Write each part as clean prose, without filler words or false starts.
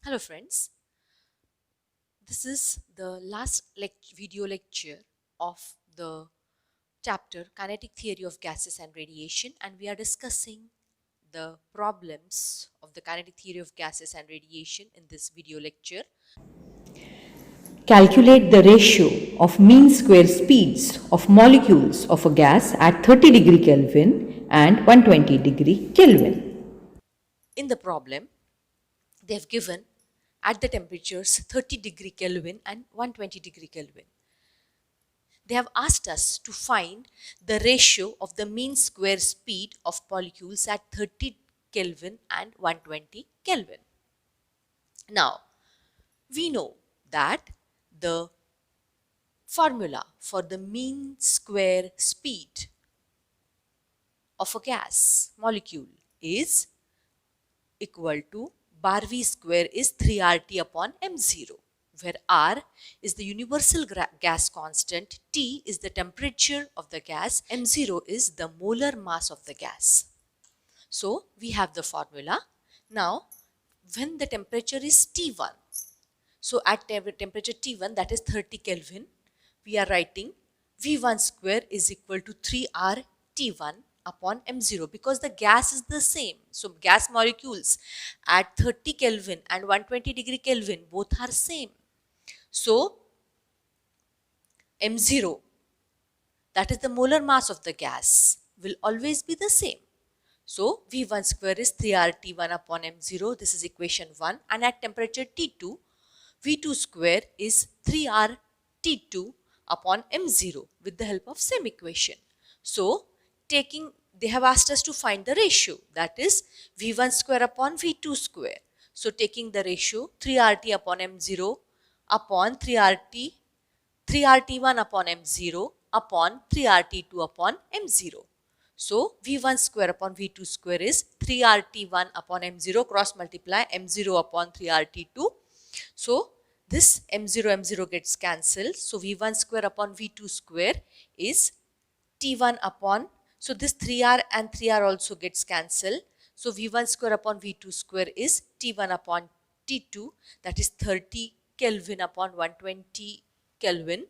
Hello friends, this is the last video lecture of the chapter Kinetic Theory of Gases and Radiation, and we are discussing the problems of the kinetic theory of gases and radiation in this video lecture. Calculate the ratio of mean square speeds of molecules of a gas at 30 degree Kelvin and 120 degree Kelvin. In the problem, they have given at the temperatures 30 degree Kelvin and 120 degree Kelvin. They have asked us to find the ratio of the mean square speed of molecules at 30 Kelvin and 120 Kelvin. Now, we know that the formula for the mean square speed of a gas molecule is equal to bar V square is 3RT upon M0, where R is the universal gas constant, T is the temperature of the gas, M0 is the molar mass of the gas. So, we have the formula. Now, when the temperature is T1, so at temperature T1, that is 30 Kelvin, we are writing V1 square is equal to 3R T1 upon M0 because the gas is the same. So gas molecules at 30 Kelvin and 120 degree Kelvin both are same. So M0, that is the molar mass of the gas, will always be the same. So V1 square is 3RT1 upon M0. This is equation 1. And at temperature T2, V2 square is 3RT2 upon M0 with the help of same equation. So they have asked us to find the ratio, that is V1 square upon V2 square. So taking the ratio 3RT upon M0 upon 3RT1 upon M0 upon 3RT2 upon M0. So V1 square upon V2 square is 3RT1 upon M0, cross multiply M0 upon 3RT2. So this M0 gets cancelled. So V1 square upon V2 square is T1 upon, so this 3R and 3R also gets cancelled. So V1 square upon V2 square is T1 upon T2, that is 30 Kelvin upon 120 Kelvin.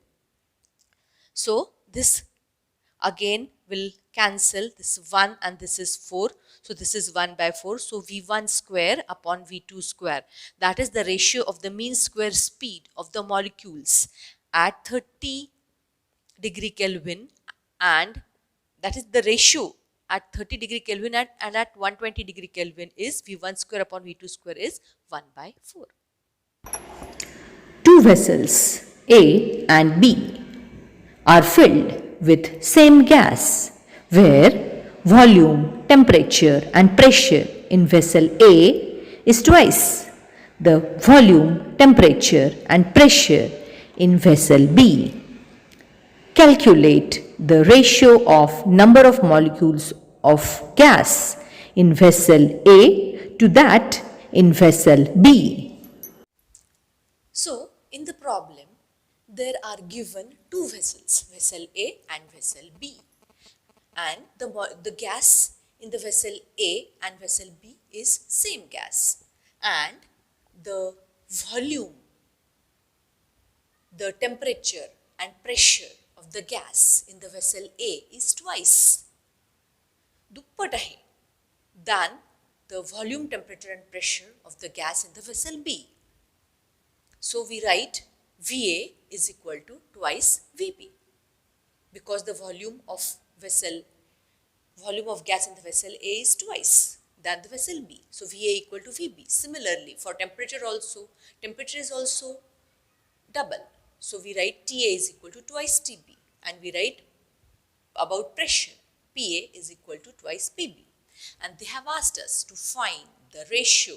So this again will cancel, this 1 and this is 4. So this is 1 by 4. So V1 square upon V2 square, that is the ratio of the mean square speed of the molecules at 30 degree Kelvin, and that is the ratio at 30 degree Kelvin and at 120 degree Kelvin is V1 square upon V2 square is 1 by 4. Two vessels A and B are filled with same gas where volume, temperature and pressure in vessel A is twice the volume, temperature and pressure in vessel B. Calculate the ratio of number of molecules of gas in vessel A to that in vessel B. So in the problem, there are given two vessels, vessel A and vessel B, and the gas in the vessel A and vessel B is same gas, and the volume, the temperature and pressure of the gas in the vessel A is twice, दुप्पट आहे, than the volume, temperature and pressure of the gas in the vessel B. So we write VA is equal to twice VB because the volume of gas in the vessel A is twice than the vessel B. So VA equal to VB. Similarly, for temperature also, temperature is also double. So we write TA is equal to twice TB, and we write about pressure, PA is equal to twice PB. And they have asked us to find the ratio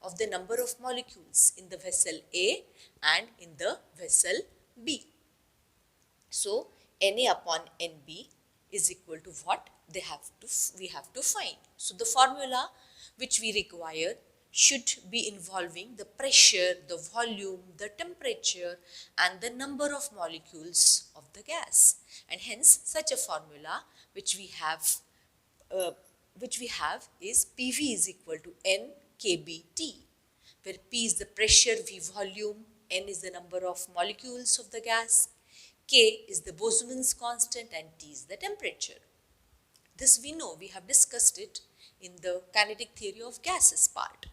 of the number of molecules in the vessel A and in the vessel B. So Na upon Nb is equal to what we have to find. So the formula which we require should be involving the pressure, the volume, the temperature and the number of molecules of the gas, and hence such a formula which we have is PV is equal to N KBT, where P is the pressure, V volume, N is the number of molecules of the gas, K is the Boltzmann's constant, and T is the temperature. This we know, we have discussed it in the kinetic theory of gases part.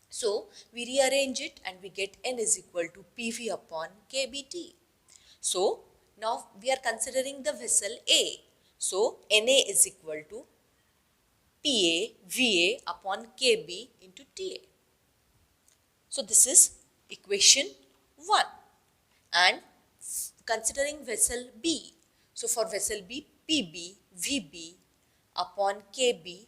So we rearrange it and we get N is equal to PV upon KBT. So now we are considering the vessel A. So Na is equal to PA VA upon KB into TA. So this is equation 1. And considering vessel B, so for vessel B, PB VB upon KB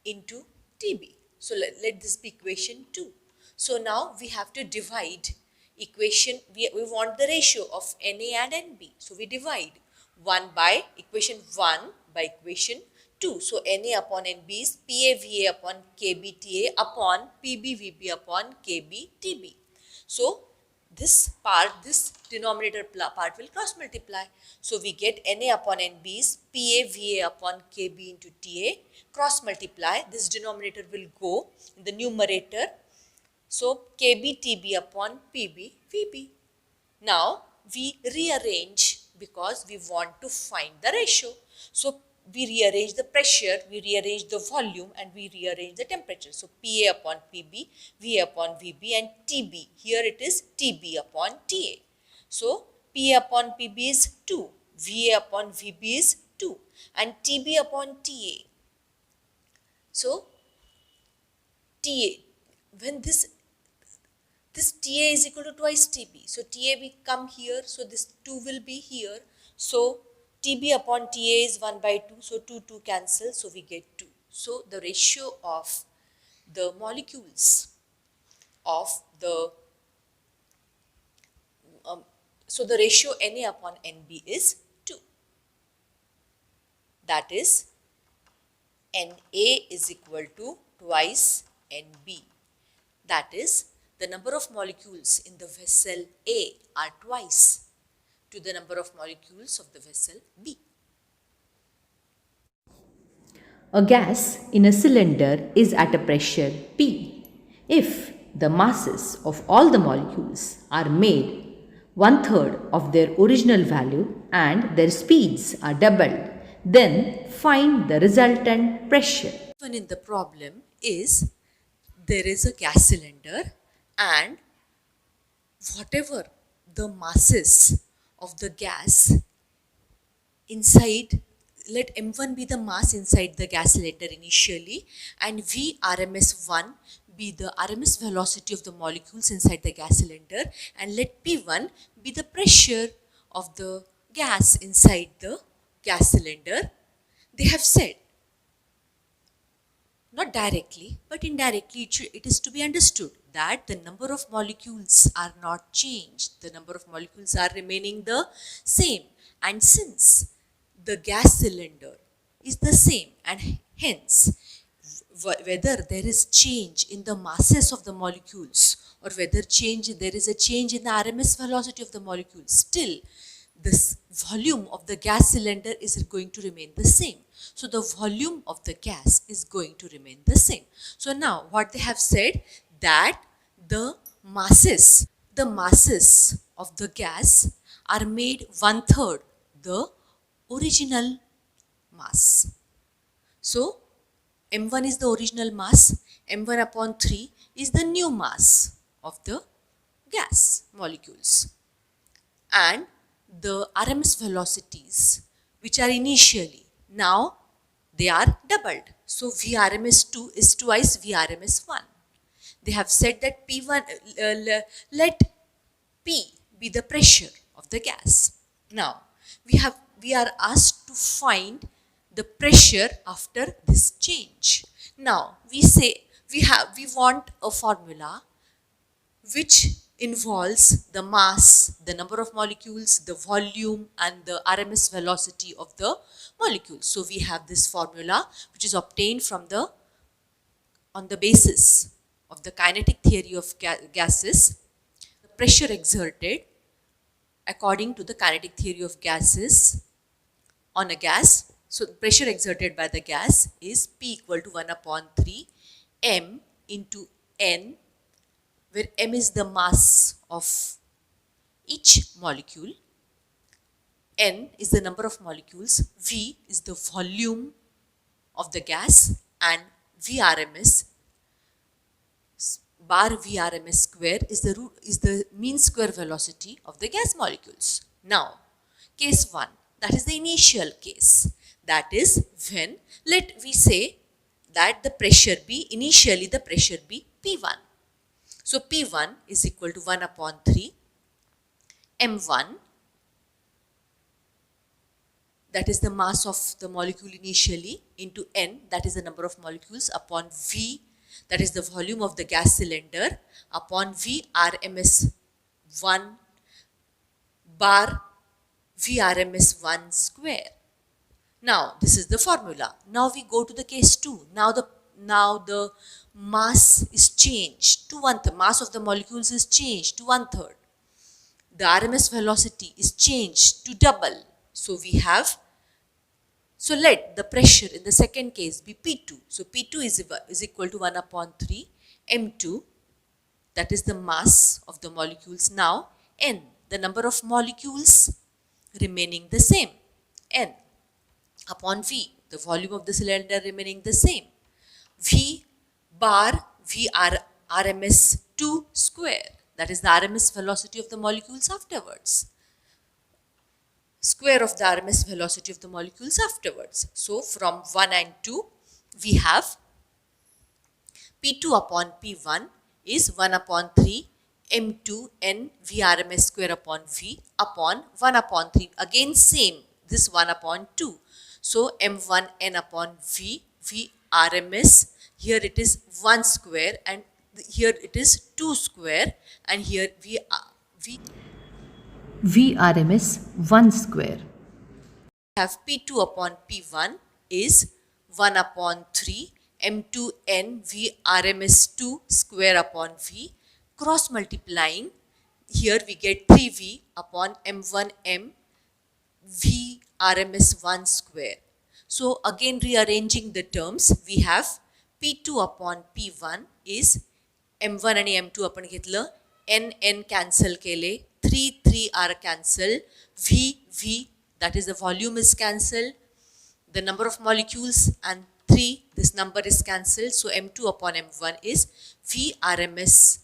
into TB. So let this be equation 2. So now we have to divide equation, we want the ratio of Na and Nb. So we divide 1 by equation 1 by equation 2. So Na upon Nb is PAVA upon KBTA upon PBVB upon KBTB. So this part, this denominator part will cross multiply. So we get Na upon Nb is PAVA upon KB into TA, cross multiply. This denominator will go in the numerator. So KBTB upon PBVB. Now we rearrange because we want to find the ratio. So we rearrange the pressure, we rearrange the volume, and we rearrange the temperature. So PA upon PB, VA upon VB, and TB. Here it is TB upon TA. So PA upon PB is 2, VA upon VB is 2, and TB upon TA. So TA, when this TA is equal to twice TB. So TA will come here, so this 2 will be here. So TB upon TA is 1 by 2, so 2 cancel, so we get 2. So the ratio of the molecules of the, so the ratio Na upon Nb is 2. That is Na is equal to twice Nb. That is, the number of molecules in the vessel A are twice to the number of molecules of the vessel B. A gas in a cylinder is at a pressure P. If the masses of all the molecules are made 1/3 of their original value and their speeds are doubled, then find the resultant pressure. Given in the problem is, there is a gas cylinder and whatever the masses of the gas inside, let m1 be the mass inside the gas cylinder initially, and v RMS1 be the RMS velocity of the molecules inside the gas cylinder, and let P1 be the pressure of the gas inside the gas cylinder. They have said, not directly but indirectly, it is to be understood that the number of molecules are not changed. The number of molecules are remaining the same, and since the gas cylinder is the same, and hence whether there is change in the masses of the molecules or whether there is a change in the RMS velocity of the molecules, still this volume of the gas cylinder is going to remain the same. So the volume of the gas is going to remain the same. So now what they have said, that the masses of the gas are made 1/3 the original mass. So m1 is the original mass, m1 upon 3 is the new mass of the gas molecules, and the RMS velocities which are initially, now they are doubled. So VRMS2 is twice VRMS1. They have said that P1, let P be the pressure of the gas. Now we are asked to find the pressure after this change. Now we say we want a formula which involves the mass, the number of molecules, the volume, and the RMS velocity of the molecules. So we have this formula which is obtained from on the basis of the kinetic theory of gases. The pressure exerted according to the kinetic theory of gases on a gas. So the pressure exerted by the gas is P equal to 1/3 m into n where m is the mass of each molecule, n is the number of molecules, v is the volume of the gas, and Vrms bar Vrms square is the mean square velocity of the gas molecules. Now, case 1, that is the initial case. That is when, let we say that the pressure be, initially the pressure be P1. So, P1 is equal to 1 upon 3 M1, that is the mass of the molecule initially, into N, that is the number of molecules, upon V, that is the volume of the gas cylinder, upon V RMS 1 bar Vrms 1 square. Now, this is the formula. Now we go to the case 2. Now the mass is changed to 1/3. Mass of the molecules is changed to 1/3. The RMS velocity is changed to double. So let the pressure in the second case be P2. So P2 is equal to 1 upon 3 M2, that is the mass of the molecules. Now N, the number of molecules remaining the same, N, upon V, the volume of the cylinder remaining the same, V bar RMS 2 square, that is the RMS velocity of the molecules afterwards. Square of the RMS velocity of the molecules afterwards. So, from 1 and 2, we have P2 upon P1 is 1 upon 3 M2 N Vrms square upon V upon 1 upon 3. Again same, this 1 upon 2. So, M1 N upon V, Vrms, here it is 1 square and here it is 2 square, and here Vrms 1 square. have P2 upon P1 is 1 upon 3 M2 N V RMS 2 square upon V, cross multiplying, here we get 3V upon M1 M V RMS 1 square. So again rearranging the terms, we have P2 upon P1 is M1 आणि M2 आपण घेतलं, N cancel केले, 3 are cancel, V that is the volume is cancelled, the number of molecules, and 3, this number is cancelled. So M2 upon M1 is Vrms,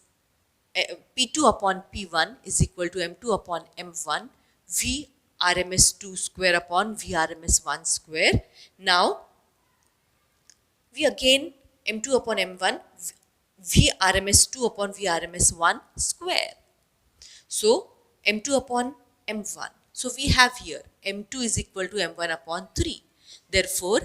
P2 upon P1 is equal to M2 upon M1 Vrms 2 square upon Vrms 1 square. Now we again M2 upon M1 Vrms 2 upon Vrms 1 square. So M2 upon M1. So we have here M2 is equal to M1 upon 3. Therefore,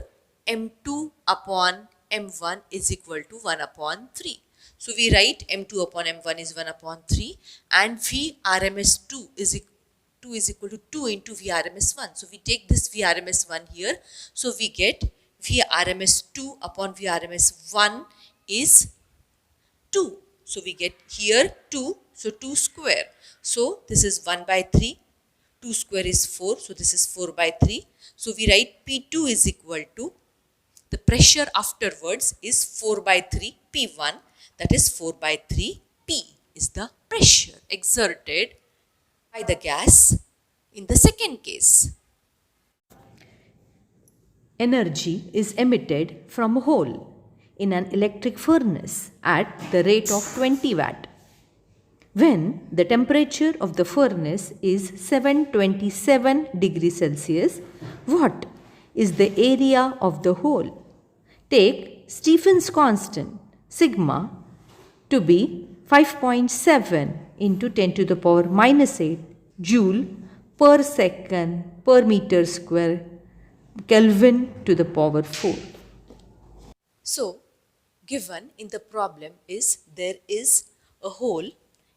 M2 upon M1 is equal to 1 upon 3. So we write M2 upon M1 is 1 upon 3 and Vrms 2 is equal to 2 into Vrms 1. So we take this Vrms 1 here. So we get Vrms 2 upon Vrms 1 is 2. So we get here 2. So 2 square. So this is 1 by 3. 2 square is 4. So this is 4 by 3. So we write P2 is equal to, the pressure afterwards is 4 by 3 P1. That is 4 by 3 P is the pressure exerted by the gas in the second case. Energy is emitted from a hole in an electric furnace at the rate of 20 watt. When the temperature of the furnace is 727 degrees Celsius, what is the area of the hole? Take Stephen's constant sigma to be 5.7 into 10 to the power minus 8 joule per second per meter square Kelvin to the power 4. So, given in the problem is there is a hole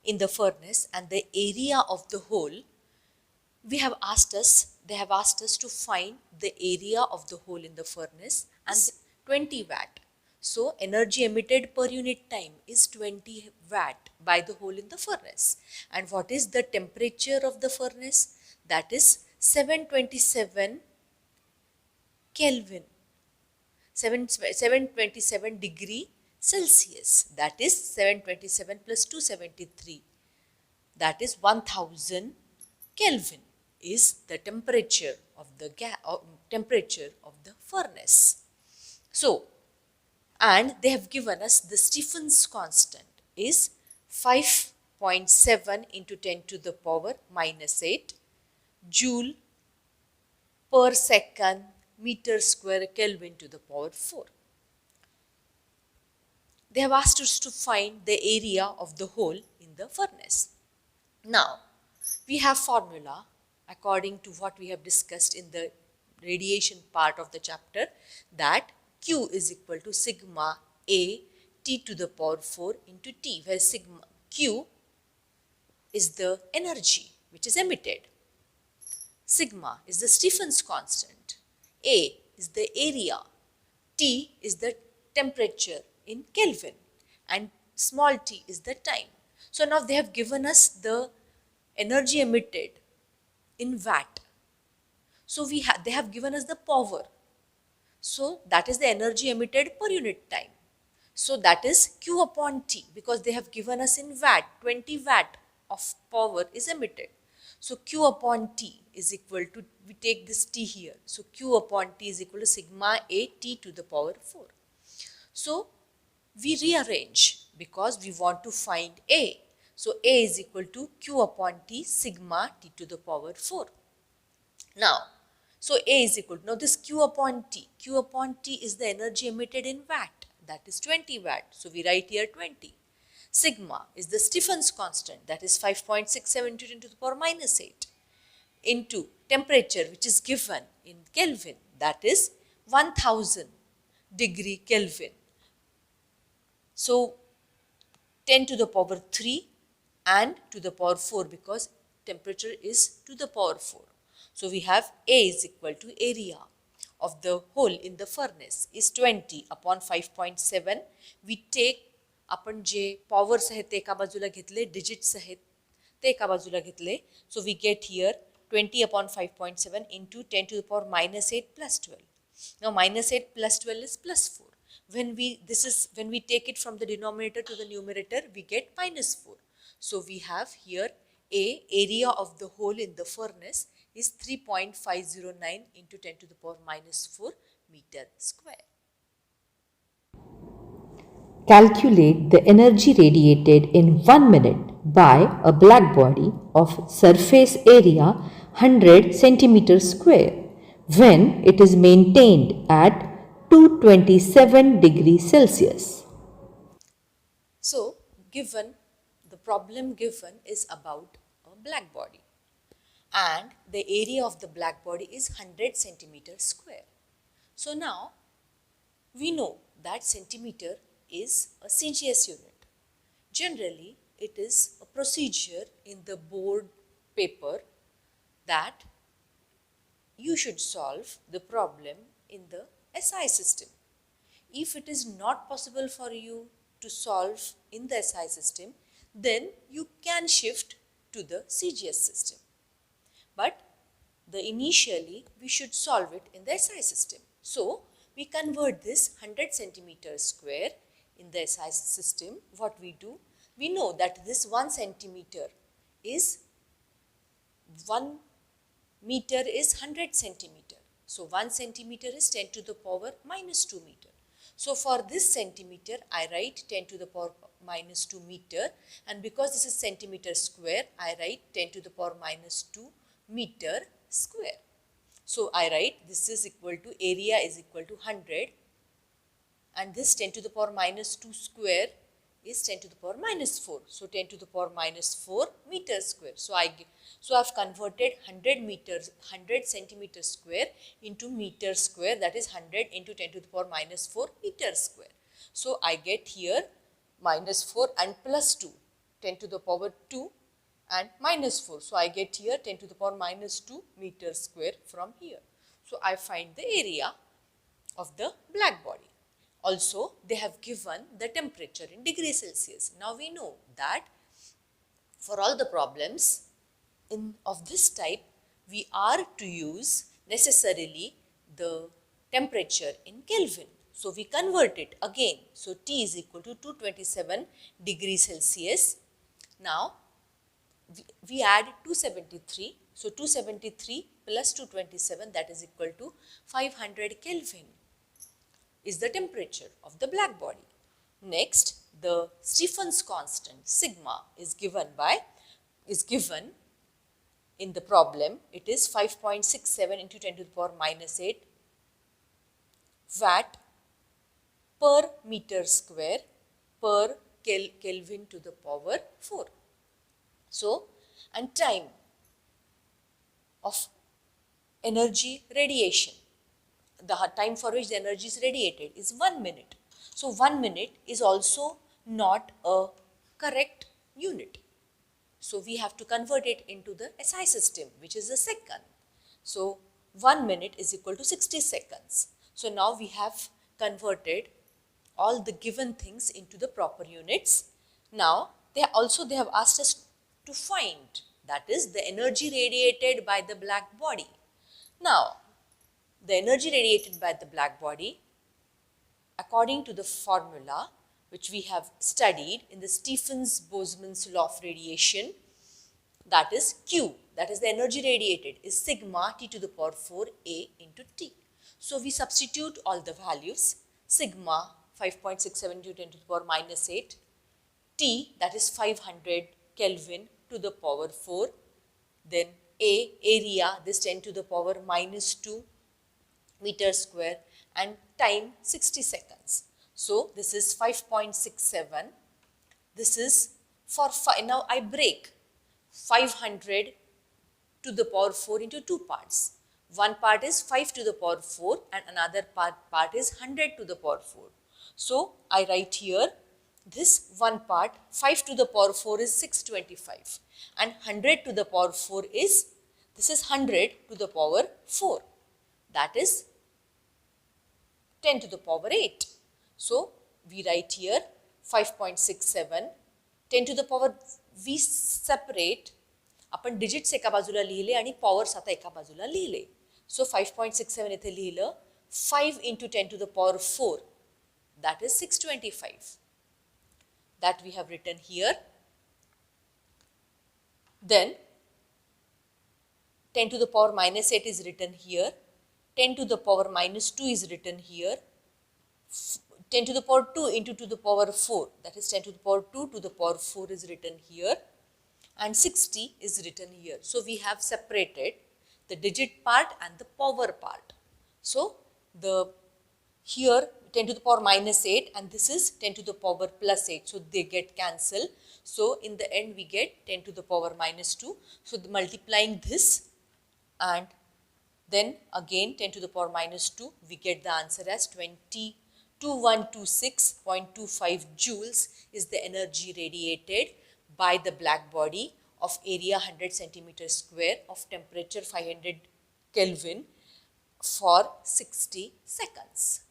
in the furnace and the area of the hole, they have asked us to find the area of the hole in the furnace and 20 watt. So energy emitted per unit time is 20 watt by the hole in the furnace. And what is the temperature of the furnace? That is 727 Kelvin. 727 degree Celsius. That is 727 plus 273. That is 1000 Kelvin is the temperature of the temperature of the furnace. So, and they have given us the Stephen's constant is 5.7 into 10 to the power minus 8 joule per second meter square Kelvin to the power 4. They have asked us to find the area of the hole in the furnace. Now, we have formula according to what we have discussed in the radiation part of the chapter, that Q is equal to sigma A T to the power 4 into T, where sigma Q is the energy which is emitted. Sigma is the Stephen's constant. A is the area. T is the temperature in Kelvin, and small t is the time. So now they have given us the energy emitted in watt. So they have given us the power. So that is the energy emitted per unit time. So that is Q upon T, because they have given us in watt, 20 watt of power is emitted. So Q upon T is equal to, we take this T here. So Q upon T is equal to sigma A T to the power 4. So we rearrange because we want to find A. So A is equal to Q upon T sigma T to the power 4. Now, so A is equal to, now this Q upon T is the energy emitted in watt, that is 20 watt. So we write here 20. Sigma is the Stephen's constant, that is 5.67 to 10 to the power minus 8 into temperature which is given in Kelvin, that is 1000 degree Kelvin. So 10 to the power 3 and to the power 4, because temperature is to the power 4. So we have A is equal to area of the hole in the furnace is 20 upon 5.7. We take आपण जे power सहित ते एका बाजूला घेतले, digit सहित ते एका बाजूला घेतले. So we get here 20 upon 5.7 into 10 to the power minus 8 plus 12. Now minus 8 plus 12 is plus 4. When we take it from the denominator to the numerator, we get minus 4. So we have here area of the hole in the furnace is 3.509 into 10 to the power minus 4 meter square. Calculate the energy radiated in 1 minute by a black body of surface area 100 centimeter square when it is maintained at 227 degrees Celsius. So, the problem given is about a black body, and the area of the black body is 100 centimeter square. So now we know that centimeter is a CGS unit. Generally, it is a procedure in the board paper that you should solve the problem in the SI system. If it is not possible for you to solve in the SI system, then you can shift to the CGS system. But initially, we should solve it in the SI system. So, we convert this 100 centimeter square in the SI system. What we do? We know that this 1 centimeter is 1 meter is 100 centimeter. So 1 centimeter is 10 to the power minus 2 meter. So for this centimeter, I write 10 to the power minus 2 meter, and because this is centimeter square, I write 10 to the power minus 2 meter square. So I write this is equal to, area is equal to 100, and this 10 to the power minus 2 square is 10 to the power minus 4. So 10 to the power minus 4 meter square. So I've converted 100 centimeter square into meter square, that is 100 into 10 to the power minus 4 meter square. So I get here minus 4 and plus 2, 10 to the power 2 and minus 4. So I get here 10 to the power minus 2 meter square from here. So I find the area of the black body. Also, they have given the temperature in degrees Celsius. Now we know that for all the problems of this type, we are to use necessarily the temperature in Kelvin. So we convert it again. So T is equal to 227 degrees Celsius. Now we add 273. So 273 plus 227, that is equal to 500 Kelvin is the temperature of the black body. Next, the Stephen's constant sigma is given in the problem. It is 5.67 into 10 to the power minus 8 watt per meter square per Kelvin to the power 4. So, and time of energy radiation, the time for which the energy is radiated is 1 minute. So 1 minute is also not a correct unit. So we have to convert it into the SI system, which is a second. So 1 minute is equal to 60 seconds. So now we have converted all the given things into the proper units. Now they have asked us to find, that is, the energy radiated by the black body. Now the energy radiated by the black body, according to the formula which we have studied in the Stephens-Boseman's law of radiation, that is Q, that is the energy radiated, is sigma T to the power 4 A into T. So we substitute all the values. Sigma 5.67 to 10 to the power minus 8, T, that is 500 Kelvin to the power 4, then A, area, this 10 to the power minus 2 meter square, and time 60 seconds. So this is 5.67. This is for now I break 500 to the power 4 into two parts. One part is 5 to the power 4 and another part is 100 to the power 4. So I write here this one part, 5 to the power 4 is 625 and 100 to the power 4 is, this is 100 to the power 4, that is 10 to the power 8. So we write here 5.67, 10 to the power, we separate, आपण digits एका बाजूला लिहिले आणि powers आता एका बाजूला लिहिले. So 5.67 इथे लिहिलं, 5 into 10 to the power 4, that is 625. That we have written here. Then 10 to the power minus 8 is written here. 10 to the power minus 2 is written here. 10 to the power 2 into to the power 4, that is 10 to the power 2 to the power 4 is written here, and 60 is written here. So we have separated the digit part and the power part. So the here 10 to the power minus 8 and this is 10 to the power plus 8. So they get cancelled. So in the end we get 10 to the power minus 2. So multiplying this and then again 10 to the power minus 2, we get the answer as 2126.25 joules is the energy radiated by the black body of area 100 centimeter square of temperature 500 Kelvin for 60 seconds.